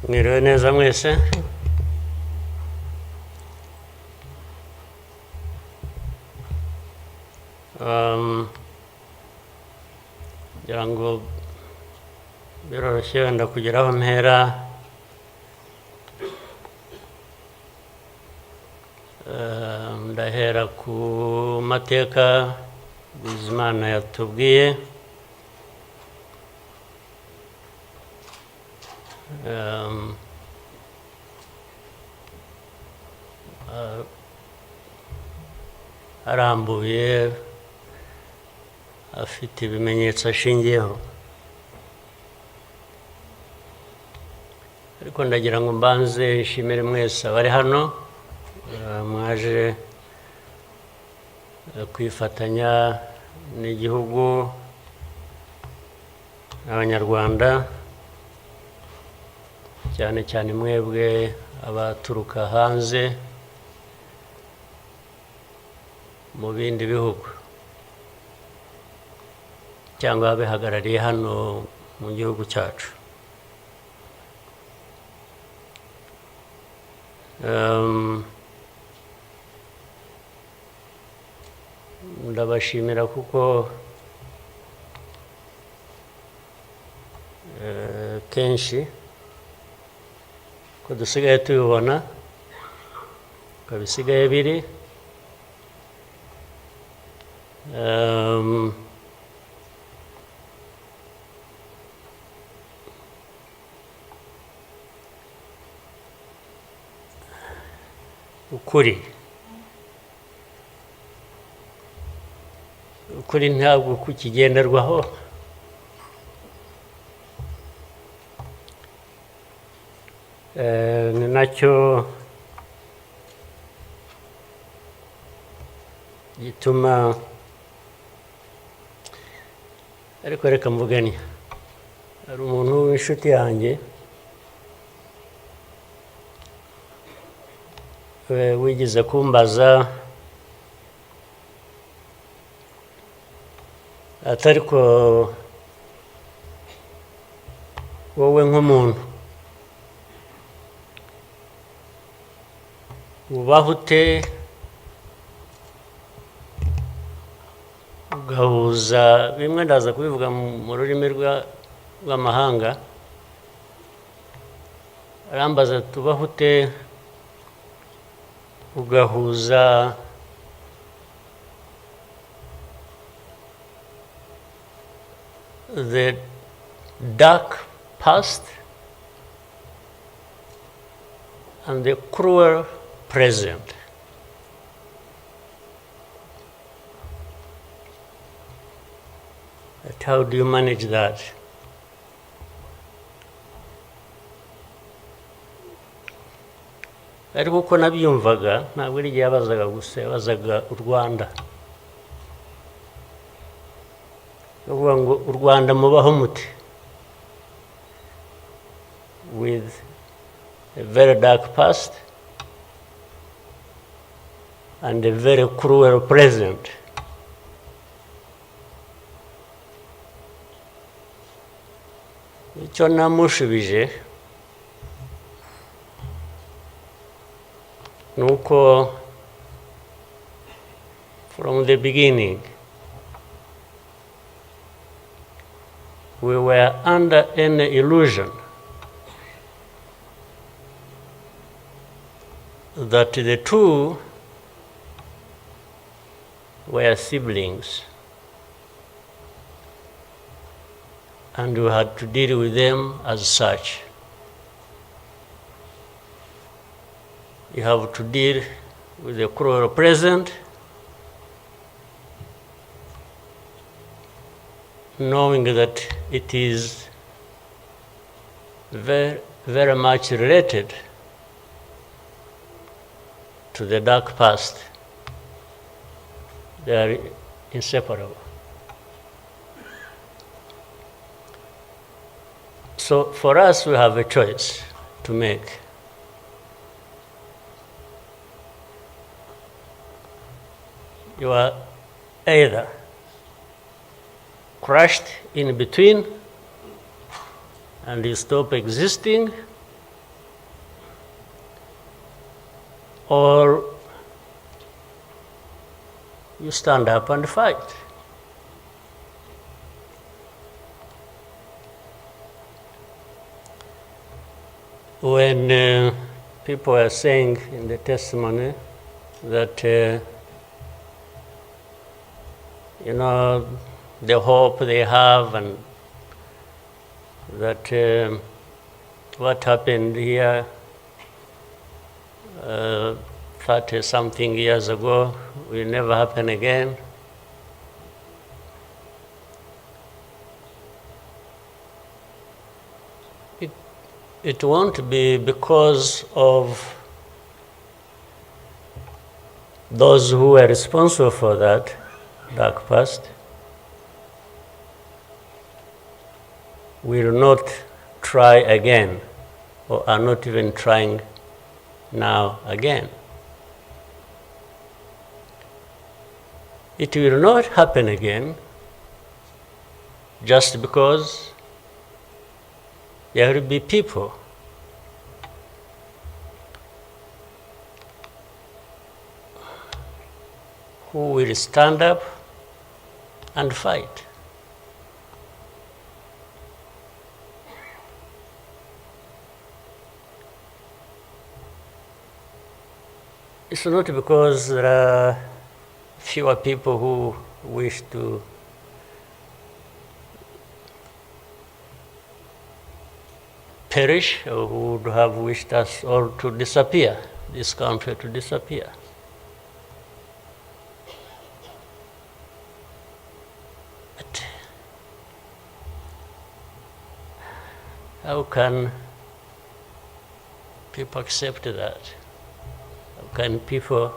Mwiriwe neza mwese. Ngira ngo biroroshye wenda kugira aho mpera. Ndahera ku mateka Bizimana yatubwiye. Arambuye afite ibimenyetso ashingiyeho, ariko ndagira ngo mbanze nshimire mwese abari hano mwaje kwifatanya n'igihugu n'abanyarwanda, cyane cyane mwebwe abaturuka hanze mu bindi bihugu cyangwa abihagarariye hano mu gihugu cyacu. Ndabashimira kuko kenshi ko dusigaye tubibona ko bisigaye biri. ukuri ntabwo kukigenderwaho, ni nacyo gituma, ariko reka mvugane. Hari umuntu w'inshuti yanjye wigeze kumbaza atari ko wowe nk'umuntu ubaho ute ugahuza bimwe, ndaza kubivuga mu rurimi rw'amahanga. Arambaza tubaho ute ugahuza the dark past and the cruel present. But how do you manage that? Ariko uko nabyumvaga ntabwo ari igihe yabazaga gusa, yabazaga u Rwanda. Uvuga ngo u Rwanda mubaho muti, with a very dark past and a very cruel present. Icyo namushubije nuko from the beginning we were under an illusion that the two were siblings and we had to deal with them as such. You have to deal with the cruel present, knowing that it is very, very much related to the dark past. They are inseparable. So for us, we have a choice to make. You are either crushed in between and you stop existing, or you stand up and fight. When people are saying in the testimony that, you know, the hope they have and that what happened here 30-something years ago will never happen again. It won't be because of those who were responsible for that dark past will not try again, or are not even trying now again. It will not happen again just because there will be people who will stand up and fight. It's not because there are fewer people who wish to perish or who would have wished us all to disappear, this country to disappear. But how can people accept that? How can people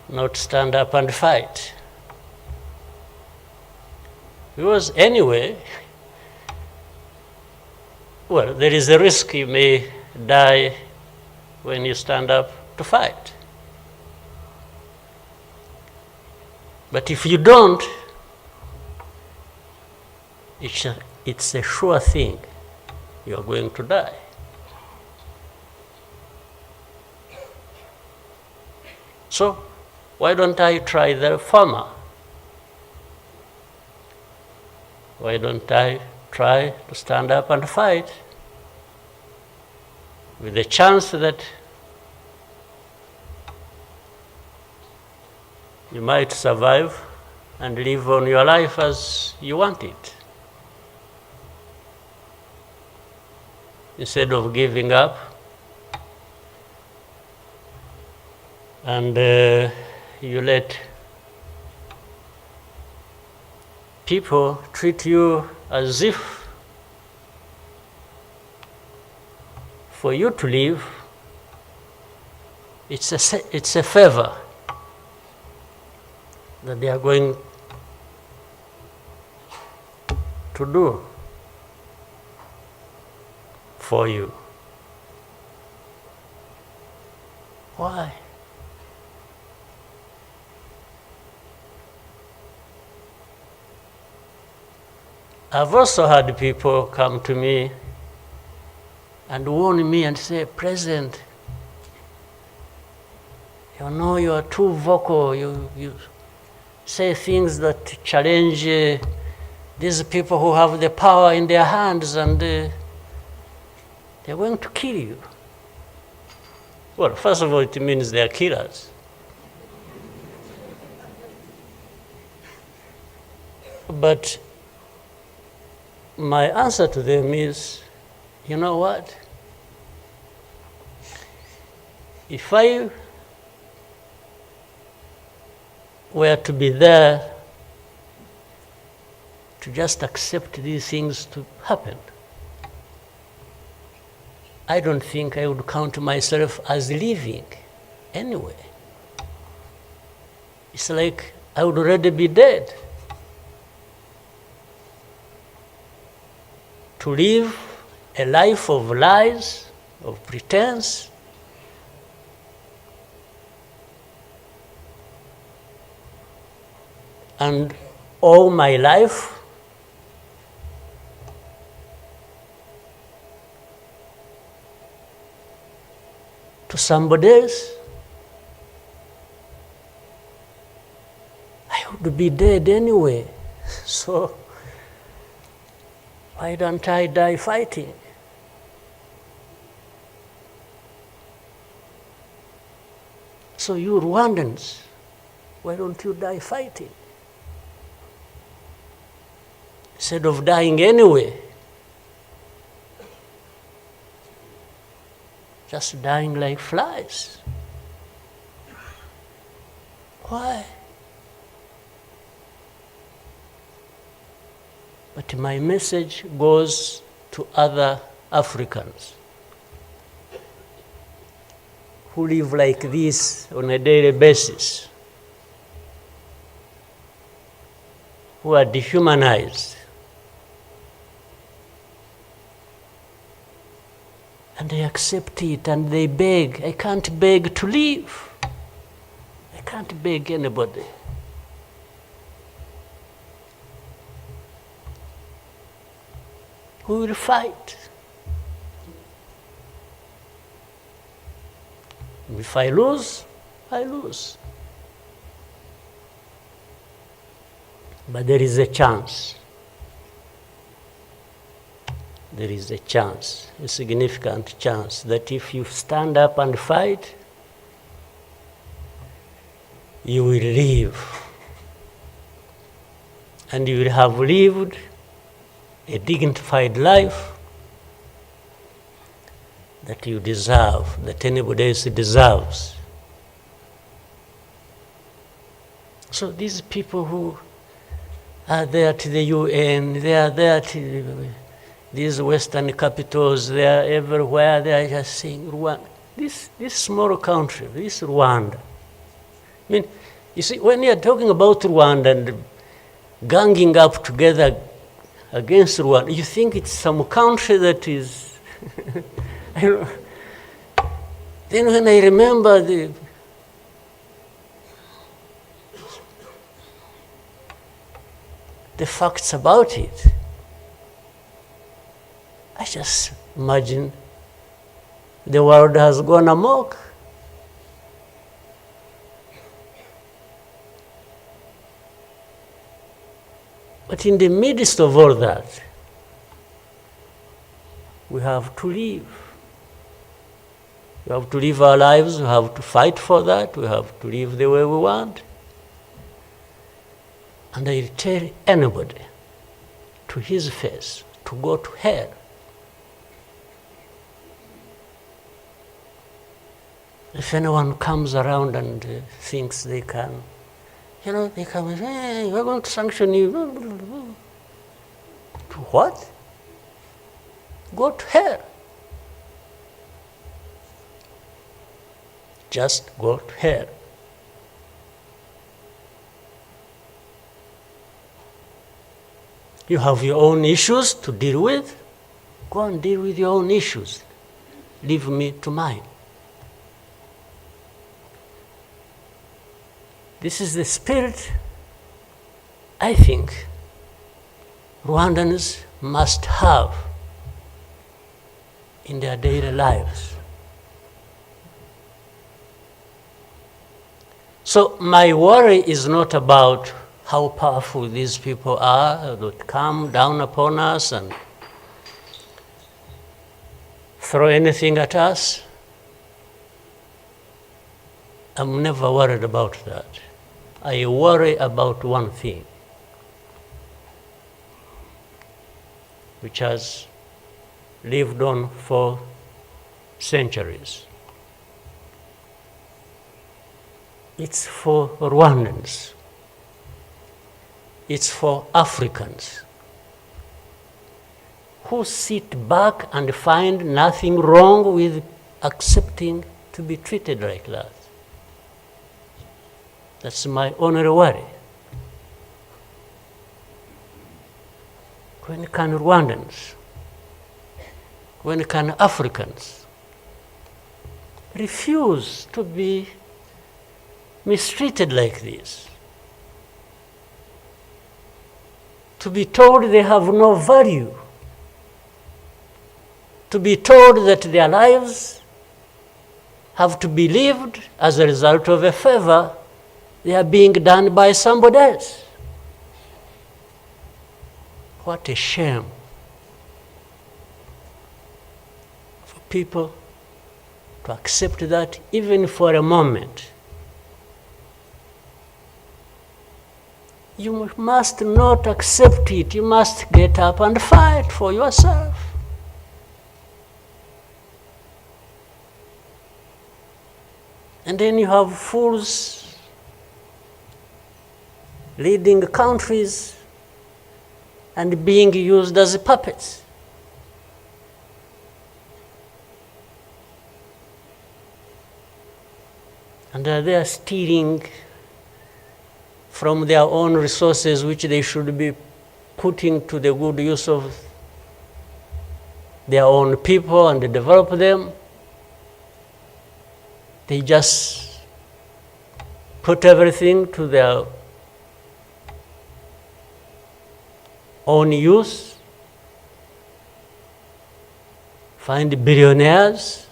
not stand up and fight? Because anyway, well, there is a risk you may die when you stand up to fight. But if you don't, it's a sure thing you are going to die. So why don't I try the former? Why don't I try to stand up and fight with the chance that you might survive and live on your life as you want it, instead of giving up and you let people treat you as if for you to live, it's a favor that they are going to do for you. Why? I've also had people come to me and warn me and say, President, you know you are too vocal, you say things that challenge these people who have the power in their hands and they're going to kill you. Well, first of all, it means they are killers. But my answer to them is, you know what? If I were to be there to just accept these things to happen, I don't think I would count myself as living anyway. It's like I would already be dead. To live a life of lies, of pretense, and all my life to to somebody else, I would be dead anyway. So why don't I die fighting? So you Rwandans, why don't you die fighting? Instead of dying anyway, just dying like flies. Why? But my message goes to other Africans who live like this on a daily basis, who are dehumanized. And they accept it and they beg. I can't beg to live. I can't beg anybody. Who will fight? If I lose, I lose. But there is a chance. There is a chance, a significant chance, that if you stand up and fight, you will live. And you will have lived a dignified life that you deserve, that anybody else deserves. So these people who are there to the UN, they are there to these Western capitals, they are everywhere, they are just saying, Rwanda, this small country, this Rwanda. I mean, you see, when you are talking about Rwanda and ganging up together against Rwanda, you think it's some country that is, I don't know. Then when I remember the facts about it, I just imagine the world has gone amok. But in the midst of all that, we have to live. We have to live our lives, we have to fight for that, we have to live the way we want. And I tell anybody to his face to go to hell. If anyone comes around and thinks they can, they come and say, hey, we're going to sanction you. To what? Go to hell. Just go to hell. You have your own issues to deal with. Go and deal with your own issues. Leave me to mine. This is the spirit I think Rwandans must have in their daily lives. So my worry is not about how powerful these people are that come down upon us and throw anything at us. I'm never worried about that. I worry about one thing, which has lived on for centuries. It's for Rwandans. It's for Africans who sit back and find nothing wrong with accepting to be treated like that. That's my only worry. When can Rwandans, when can Africans refuse to be mistreated like this? To be told they have no value? To be told that their lives have to be lived as a result of a favor they are being done by somebody else. What a shame for people to accept that even for a moment. You must not accept it. You must get up and fight for yourself. And then you have fools leading countries and being used as puppets. And they are stealing from their own resources, which they should be putting to the good use of their own people and develop them. They just put everything to their own use, find billionaires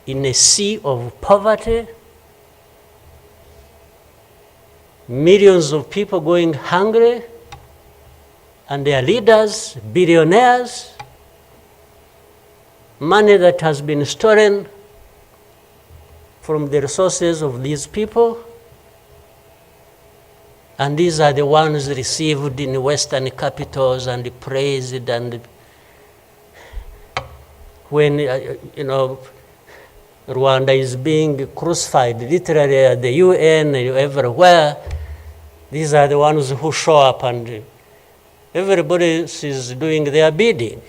in a sea of poverty, millions of people going hungry, and their leaders, billionaires, money that has been stolen from the resources of these people, and these are the ones received in Western capitals and praised, and when, Rwanda is being crucified literally at the UN, everywhere, these are the ones who show up and everybody is doing their bidding.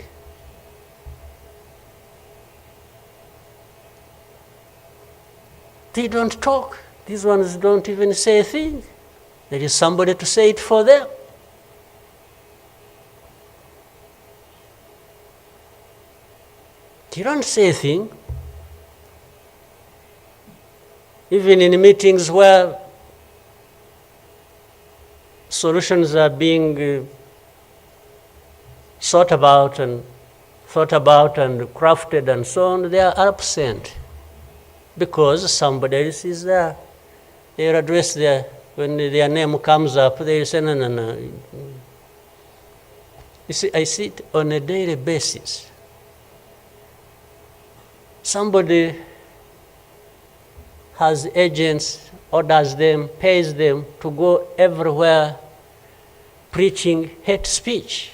They don't talk. These ones don't even say a thing. There is somebody to say it for them. They don't say a thing. Even in meetings where solutions are being thought about and crafted and so on, they are absent because somebody else is there. They are addressed there. When their name comes up, they say, no. You see, I see it on a daily basis. Somebody has agents, orders them, pays them to go everywhere preaching hate speech,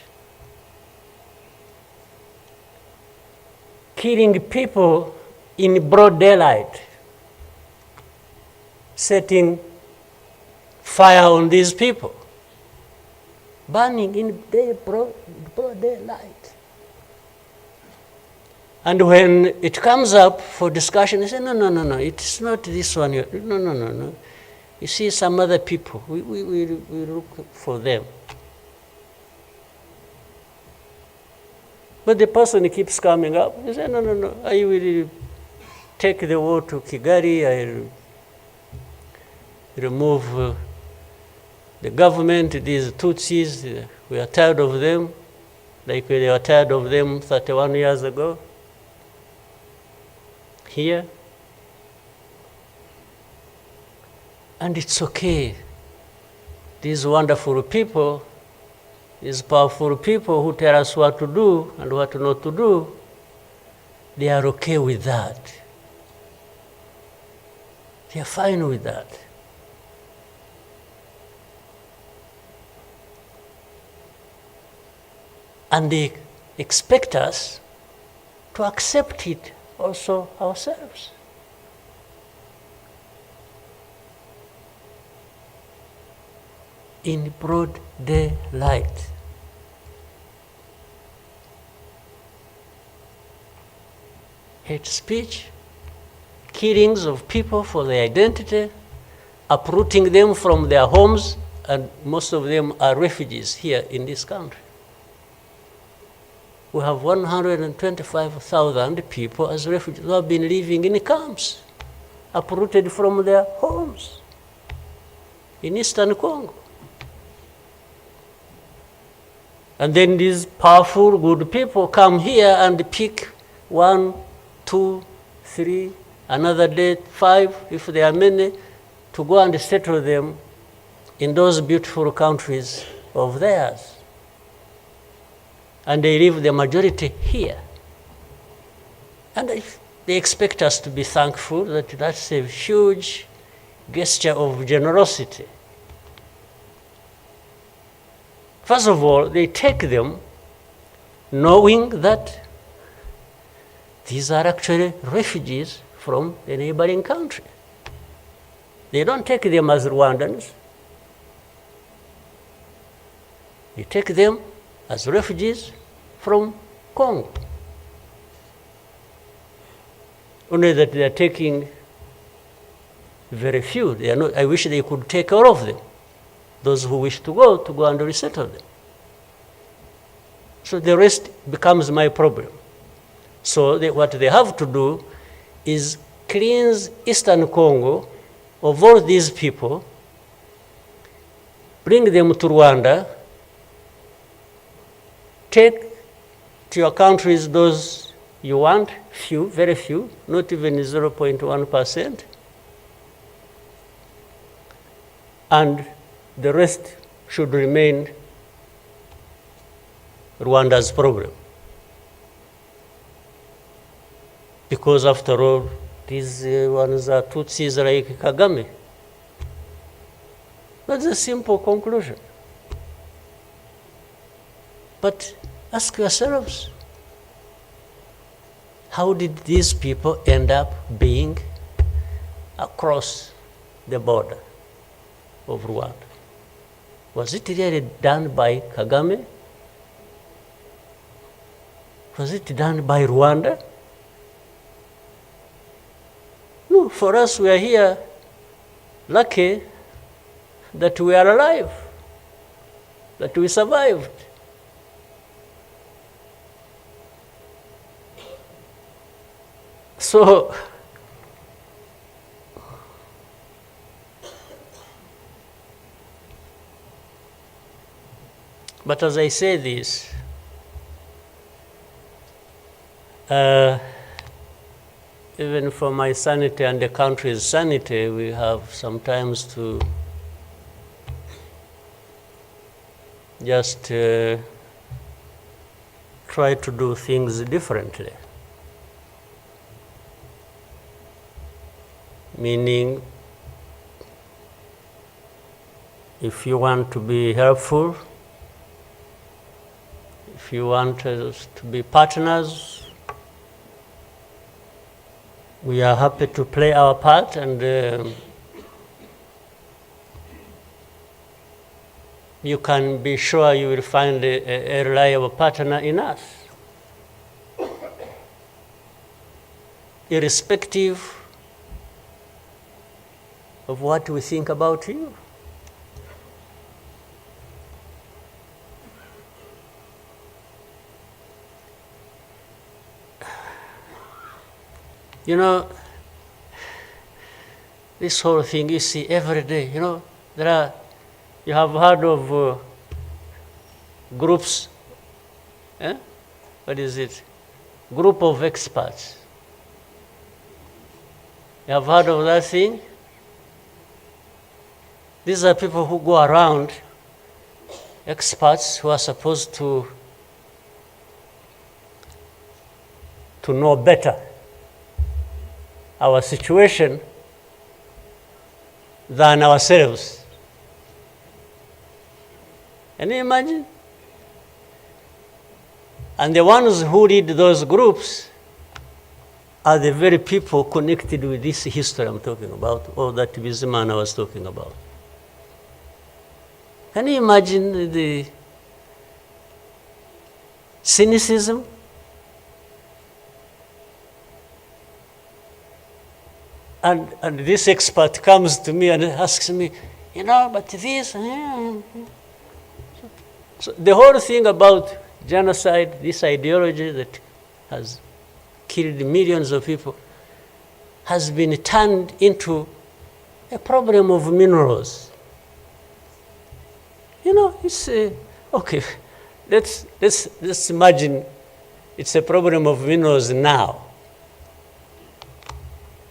killing people in broad daylight, setting fire on these people, burning in broad daylight. And when it comes up for discussion, they say, no, it's not this one. No. You see some other people, we look for them. But the person keeps coming up. He says, no, I will take the war to Kigali, I'll remove the government, these Tutsis, we are tired of them, like we were tired of them 31 years ago. Here. And it's okay. These wonderful people, these powerful people who tell us what to do and what not to do, they are okay with that. They are fine with that. And they expect us to accept it also ourselves. In broad daylight. Hate speech, killings of people for their identity, uprooting them from their homes, and most of them are refugees here in this country. We have 125,000 people as refugees who have been living in camps, uprooted from their homes in Eastern Congo. And then these powerful, good people come here and pick 1, 2, 3, another day 5, if there are many, to go and settle them in those beautiful countries of theirs. And they leave the majority here. And they expect us to be thankful that that's a huge gesture of generosity. First of all, they take them knowing that these are actually refugees from the neighboring country. They don't take them as Rwandans. They take them as refugees from Congo. Only that they are taking very few. They are not, I wish they could take all of them. Those who wish to go and resettle them. So the rest becomes my problem. So what they have to do is cleanse Eastern Congo of all these people, bring them to Rwanda, take to your countries those you want, few, very few, not even 0.1%, and the rest should remain Rwanda's problem. Because after all, these ones are Tutsis like Kagame. That's a simple conclusion. But ask yourselves, how did these people end up being across the border of Rwanda? Was it really done by Kagame? Was it done by Rwanda? No, for us, we are here lucky that we are alive, that we survived. So, but as I say this, even for my sanity and the country's sanity, we have sometimes to just try to do things differently. Meaning, if you want to be helpful, if you want us to be partners, we are happy to play our part, and you can be sure you will find a reliable partner in us, irrespective of what we think about you. You know, this whole thing you see every day, you know, you have heard of groups, what is it? Group of experts. You have heard of that thing? These are people who go around, experts who are supposed to know better our situation than ourselves. Can you imagine? And the ones who lead those groups are the very people connected with this history I'm talking about, or that Bizimana was talking about. Can you imagine the cynicism? And this expert comes to me and asks me, you know, but this. So the whole thing about genocide, this ideology that has killed millions of people, has been turned into a problem of minerals. You know, it's okay. Let's imagine it's a problem of minerals now.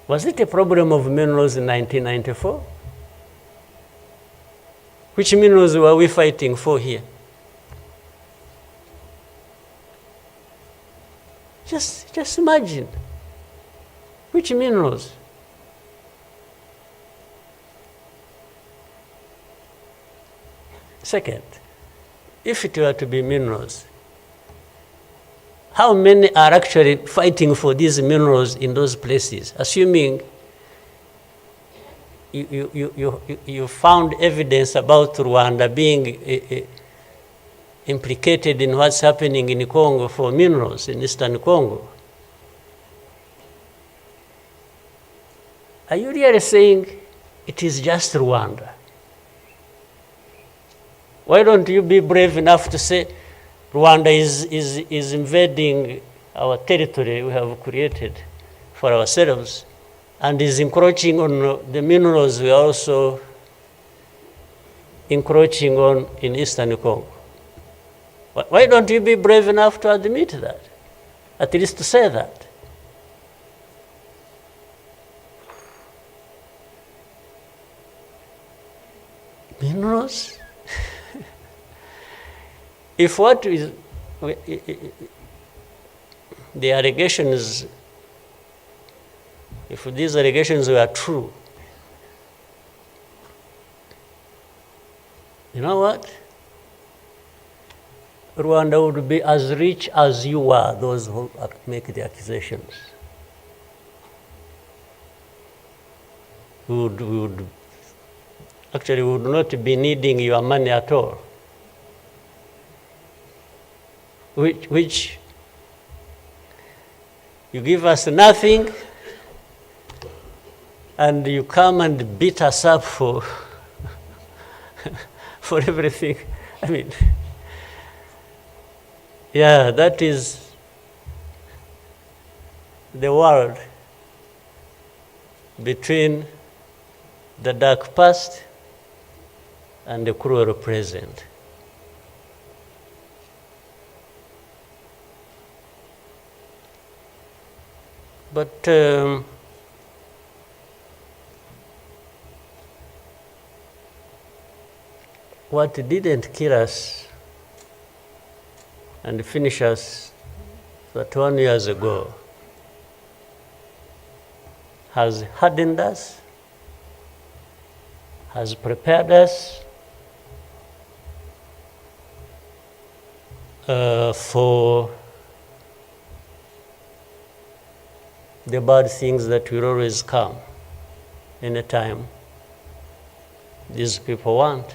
Was it a problem of minerals in 1994? Which minerals were we fighting for here? Just imagine. Which minerals? Second, if it were to be minerals, how many are actually fighting for these minerals in those places? Assuming you found evidence about Rwanda being implicated in what's happening in Congo for minerals in Eastern Congo. Are you really saying it is just Rwanda? Why don't you be brave enough to say Rwanda is invading our territory we have created for ourselves and is encroaching on the minerals we are also encroaching on in Eastern Congo? Why don't you be brave enough to admit that? At least to say that. Minerals? If what is the allegations, if these allegations were true, you know what? Rwanda would be as rich as you are, those who make the accusations. We would not be needing your money at all. Which you give us nothing and you come and beat us up for for everything. I mean, yeah, that is the world between the dark past and the cruel present. But what didn't kill us and finish us 21 years ago has hardened us, has prepared us for the bad things that will always come anytime these people want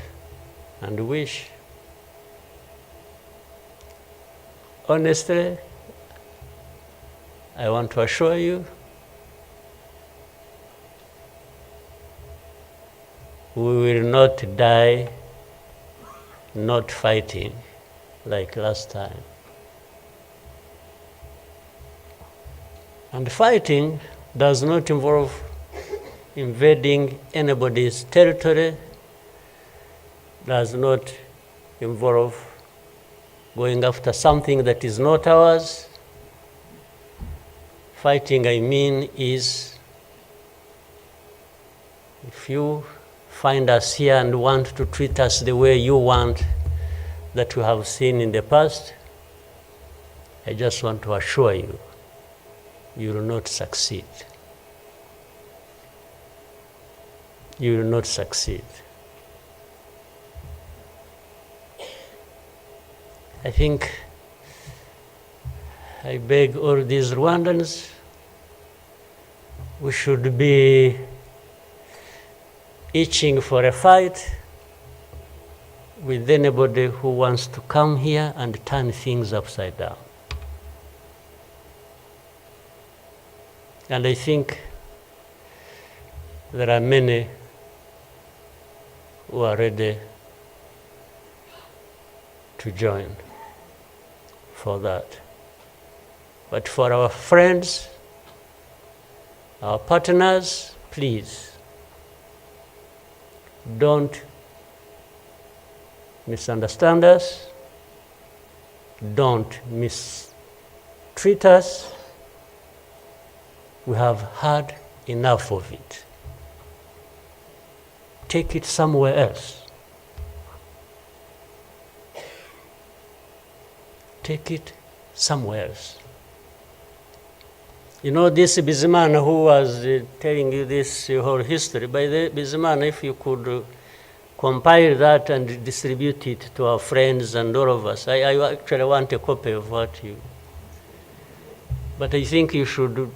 and wish. Honestly, I want to assure you, we will not die not fighting like last time. And fighting does not involve invading anybody's territory, does not involve going after something that is not ours. Fighting, I mean, is if you find us here and want to treat us the way you want that you have seen in the past, I just want to assure you, you will not succeed. You will not succeed. I think I beg all these Rwandans, we should be itching for a fight with anybody who wants to come here and turn things upside down. And I think there are many who are ready to join for that. But for our friends, our partners, please, don't misunderstand us, don't mistreat us. We have had enough of it. Take it somewhere else. Take it somewhere else. You know, this Bizimana who was telling you this whole history, by the Bizimana, if you could compile that and distribute it to our friends and all of us. I actually want a copy of what you... But I think you should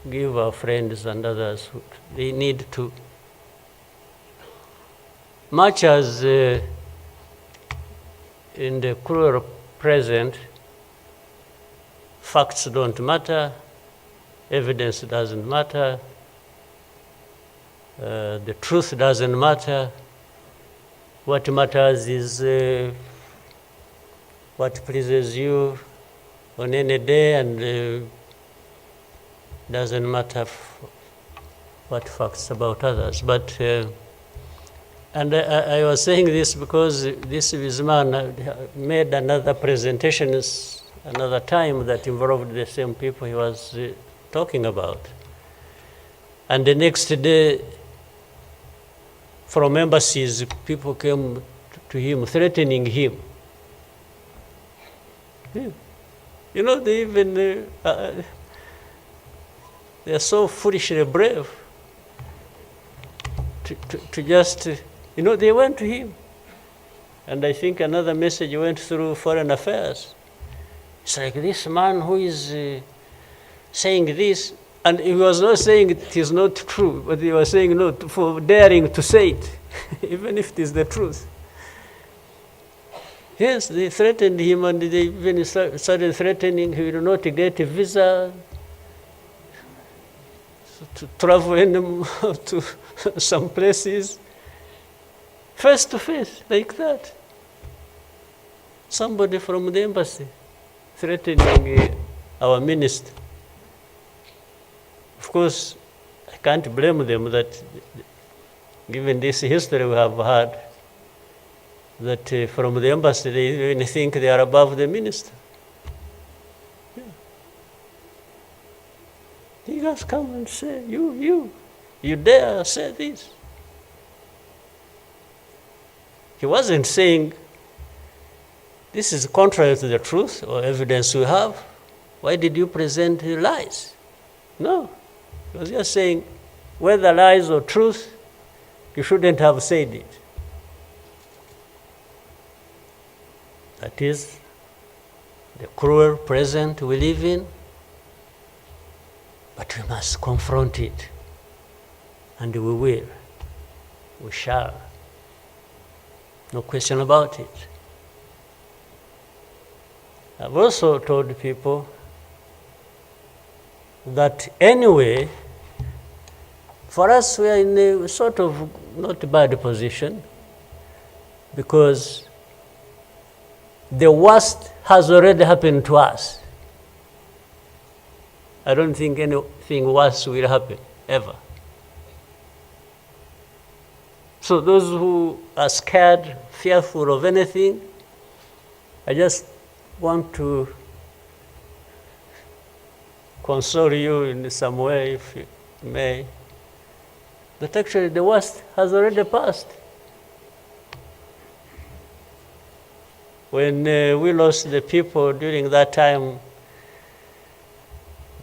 give our friends and others, they need to... Much as in the cruel present, facts don't matter, evidence doesn't matter, the truth doesn't matter. What matters is what pleases you on any day, and doesn't matter what facts about others. But and I was saying this because this man made another presentation another time that involved the same people he was talking about. And the next day, from embassies, people came to him, threatening him. Yeah. You know, they even, they're so foolishly brave to just, you know, they went to him. And I think another message went through Foreign Affairs. It's like this man who is saying this, and he was not saying it is not true, but he was saying no for daring to say it, even if it is the truth. Yes, they threatened him, and they even started threatening he will not get a visa to travel to some places, face to face, like that. Somebody from the embassy threatening our minister. Of course, I can't blame them that, given this history we have had, that from the embassy they even think they are above the minister. Yeah. He just come and say, you dare say this. He wasn't saying, this is contrary to the truth or evidence we have. Why did you present lies? No. He was just saying, whether lies or truth, you shouldn't have said it. That is the cruel present we live in, but we must confront it. And we will. We shall. No question about it. I've also told people that anyway, for us, we are in a sort of not bad position, because the worst has already happened to us. I don't think anything worse will happen, ever. So those who are scared, fearful of anything, I just want to console you in some way, if you may, that actually the worst has already passed. When we lost the people during that time,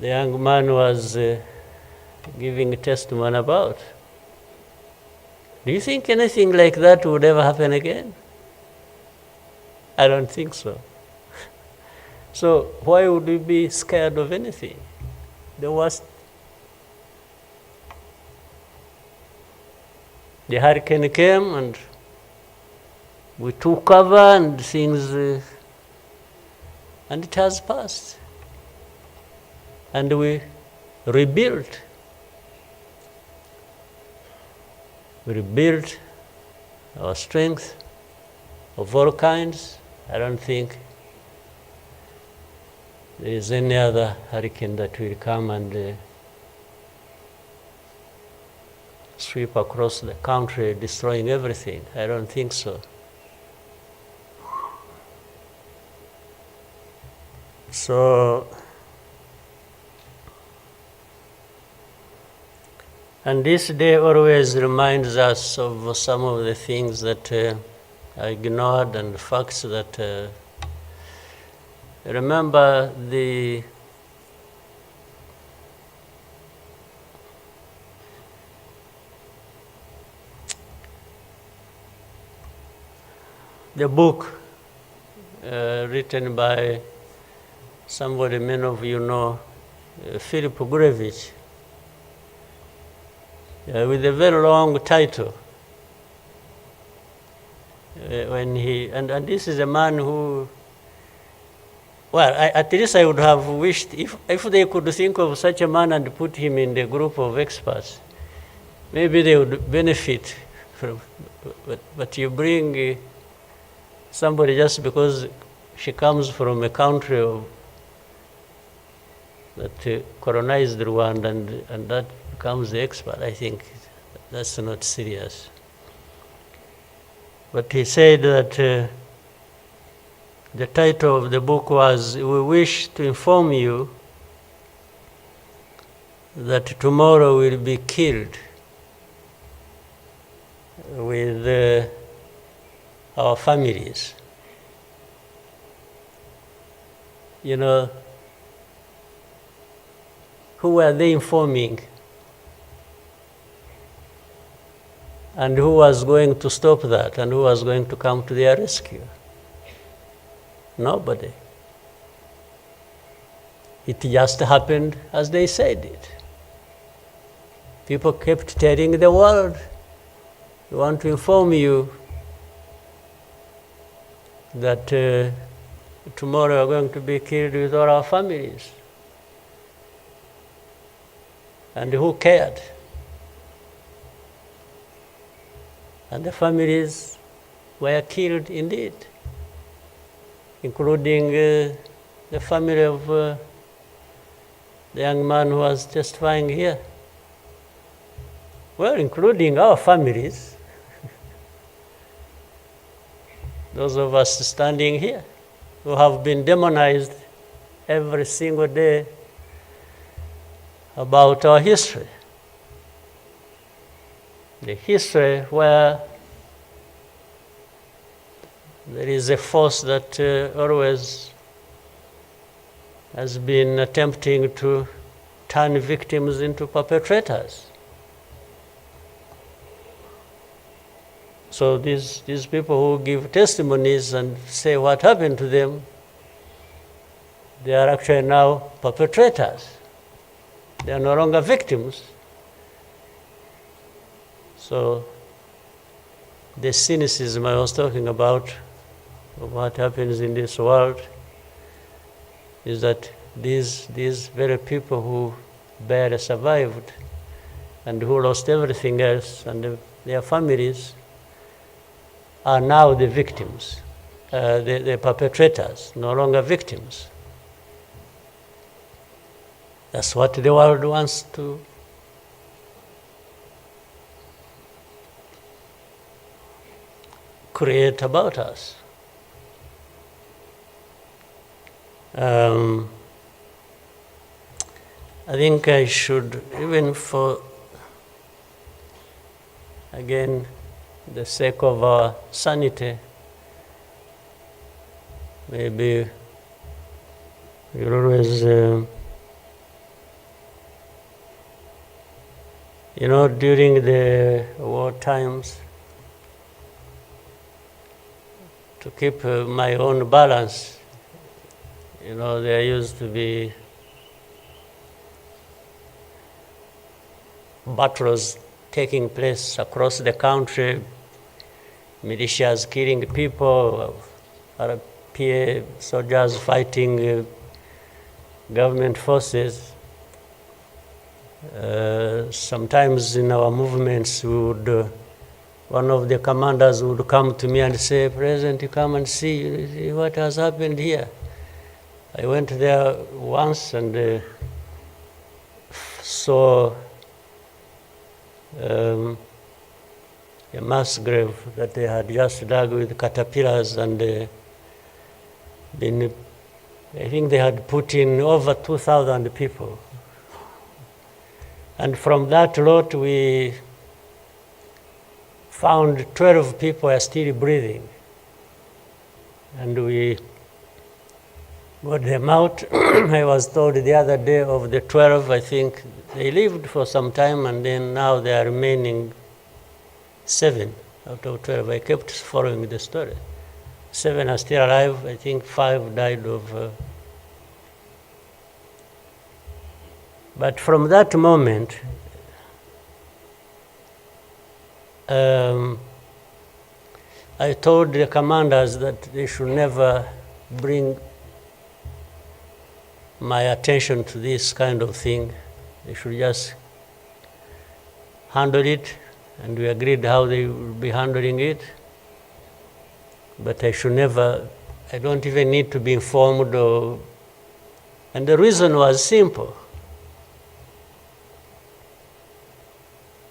the young man was giving a testimony about. Do you think anything like that would ever happen again? I don't think so. So why would we be scared of anything? The worst. The hurricane came and we took cover and things, and it has passed. And we rebuilt. We rebuilt our strength of all kinds. I don't think there is any other hurricane that will come and sweep across the country, destroying everything. I don't think so. So And this day always reminds us of some of the things that I ignored and the facts that remember the book written by somebody many of you know, Philip Gurevich, with a very long title. And this is a man who, well, at least I would have wished if they could think of such a man and put him in the group of experts, maybe they would benefit from. But you bring somebody just because she comes from a country that colonized Rwanda and that becomes the expert. I think that's not serious. But he said that the title of the book was, "We wish to inform you that tomorrow will be killed with our families." You know, who were they informing? And who was going to stop that? And who was going to come to their rescue? Nobody. It just happened as they said it. People kept telling the world, "We want to inform you that tomorrow we're going to be killed with all our families." And who cared? And the families were killed indeed, including the family of the young man who was testifying here. Well, including our families, those of us standing here, who have been demonized every single day about our history. The history where there is a force that always has been attempting to turn victims into perpetrators. So these people who give testimonies and say what happened to them, they are actually now perpetrators. They are no longer victims. So the cynicism I was talking about of what happens in this world is that these very people who barely survived and who lost everything else and their families are now the victims, the perpetrators, no longer victims. That's what the world wants to create about us. I think I should, even for, again, the sake of our sanity, maybe we'll always, during the war times, to keep my own balance, there used to be battles taking place across the country, militias killing people, RPA soldiers fighting government forces. Sometimes in our movements, one of the commanders would come to me and say, "President, you come and see what has happened here." I went there once and saw a mass grave that they had just dug with caterpillars, and I think they had put in over 2,000 people. And from that lot, we found 12 people are still breathing. And we got them out. I was told the other day of the 12, I think they lived for some time, and then now they are remaining 7 out of 12. I kept following the story. 7 are still alive. I think 5 died of... But from that moment, I told the commanders that they should never bring my attention to this kind of thing. They should just handle it, and we agreed how they would be handling it. But I should never, I don't even need to be informed or, and the reason was simple.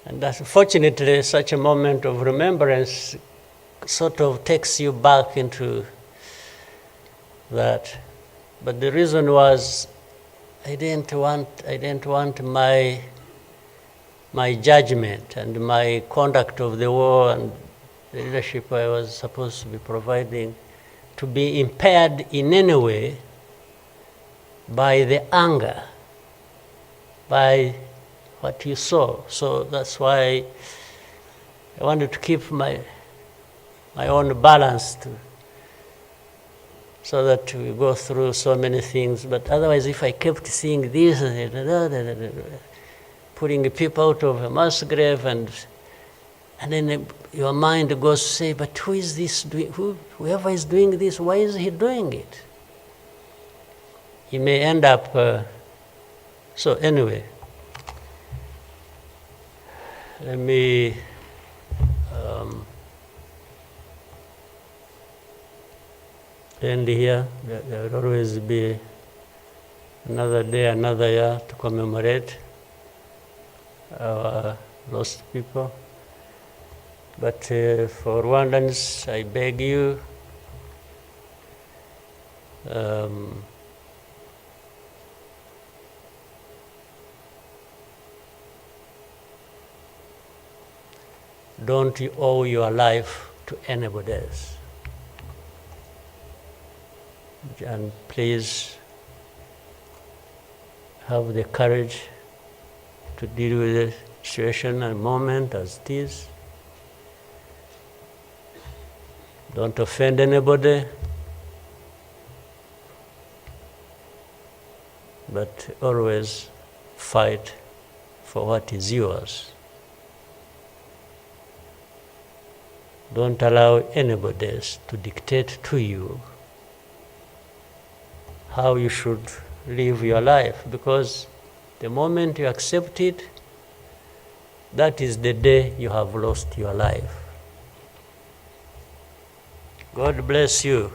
And unfortunately, such a moment of remembrance sort of takes you back into that. But the reason was I didn't want my judgment and my conduct of the war and the leadership I was supposed to be providing to be impaired in any way by the anger, by what you saw. So that's why I wanted to keep my own balance so that we go through so many things. But otherwise, if I kept seeing this, putting people out of a mass grave, and then your mind goes to say, but who is this doing? Whoever is doing this, why is he doing it? He may end up. So anyway, let me. End here. There will always be another day, another year to commemorate our lost people. But for Rwandans, I beg you, don't you owe your life to anybody else. And please have the courage to deal with the situation and moment as it is. Don't offend anybody, but always fight for what is yours. Don't allow anybody else to dictate to you how you should live your life, because the moment you accept it, that is the day you have lost your life. God bless you.